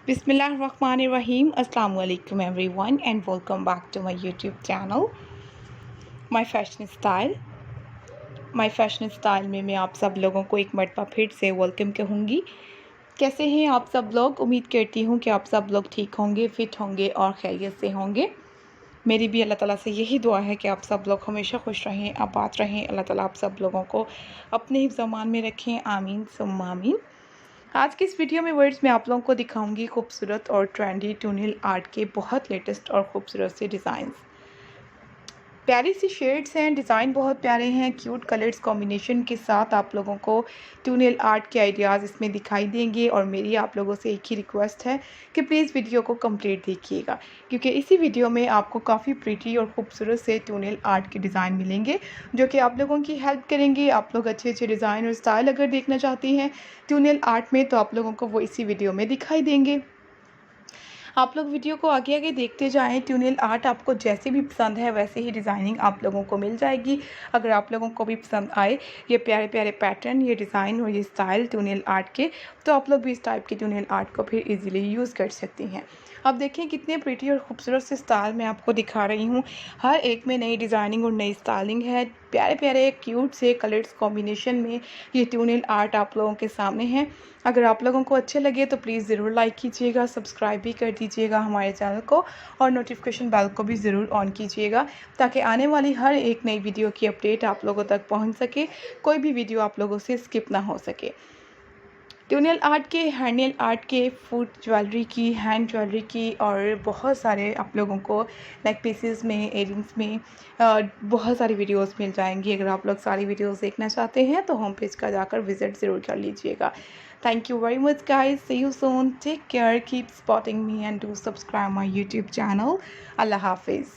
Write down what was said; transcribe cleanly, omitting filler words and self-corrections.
Bismillahirrahmanirrahim. Assalamu alaikum everyone and welcome back to my YouTube channel My Fashion Style में मैं आप सब लोगों को एक मरतबा फिर से वेलकम कहूँगी। कैसे हैं आप सब लोग? उम्मीद करती हूँ कि आप सब लोग ठीक होंगे, फिट होंगे और खैरियत से होंगे। मेरी भी अल्लाह ताला से यही दुआ है कि आप सब लोग हमेशा खुश रहें, आबाद रहें। अल्लाह ताला आप सब लोगों को अपने हिफ्ज़-ओ-अमान में रखें। आमीन सुम्मा आमीन। आज की इस वीडियो में वर्ड्स में आप लोगों को दिखाऊंगी खूबसूरत और ट्रेंडी टूनिल आर्ट के बहुत लेटेस्ट और खूबसूरत से डिज़ाइंस। प्यारी सी शेड्स हैं, डिज़ाइन बहुत प्यारे हैं, क्यूट कलर्स कॉम्बिनेशन के साथ आप लोगों को टूनिल आर्ट के आइडियाज़ इसमें दिखाई देंगे। और मेरी आप लोगों से एक ही रिक्वेस्ट है कि प्लीज़ वीडियो को कंप्लीट देखिएगा, क्योंकि इसी वीडियो में आपको काफ़ी प्रीटी और ख़ूबसूरत से टूनिल आर्ट के डिज़ाइन मिलेंगे जो कि आप लोगों की हेल्प करेंगे। आप लोग अच्छे अच्छे डिज़ाइन और स्टाइल अगर देखना चाहती हैं टूनिल आर्ट में तो आप लोगों को वो इसी वीडियो में दिखाई देंगे। आप लोग वीडियो को आगे आगे देखते जाएं। ट्यूनिल आर्ट आपको जैसे भी पसंद है वैसे ही डिज़ाइनिंग आप लोगों को मिल जाएगी। अगर आप लोगों को भी पसंद आए ये प्यारे प्यारे पैटर्न, ये डिज़ाइन और ये स्टाइल ट्यूनिल आर्ट के, तो आप लोग भी इस टाइप के ट्यूनिल आर्ट को फिर इजीली यूज़ कर सकती हैं। अब देखें कितने प्रीटी और ख़ूबसूरत से स्टाइल मैं आपको दिखा रही हूँ। हर एक में नई डिज़ाइनिंग और नई स्टाइलिंग है। प्यारे प्यारे क्यूट से कलर्स कॉम्बिनेशन में ये ट्यूनिल आर्ट आप लोगों के सामने है। अगर आप लोगों को अच्छे लगे तो प्लीज़ ज़रूर लाइक कीजिएगा, सब्सक्राइब भी कर दीजिएगा हमारे चैनल को और नोटिफिकेशन बेल को भी ज़रूर ऑन कीजिएगा ताकि आने वाली हर एक नई वीडियो की अपडेट आप लोगों तक पहुंच सके, कोई भी वीडियो आप लोगों से स्किप ना हो सके। ट्यूनिल आर्ट के, हैंडनेल आर्ट के, फूड ज्वेलरी की, हैंड ज्वेलरी की और बहुत सारे आप लोगों को नेक पीसेस में, एयरिंग्स में बहुत सारी वीडियोस मिल जाएंगी। अगर आप लोग सारी वीडियोस देखना चाहते हैं तो होम पेज का जाकर विज़िट ज़रूर कर लीजिएगा। Thank you very much guys. See you soon. Take care. Keep supporting me and do subscribe my YouTube channel. Allah Hafiz.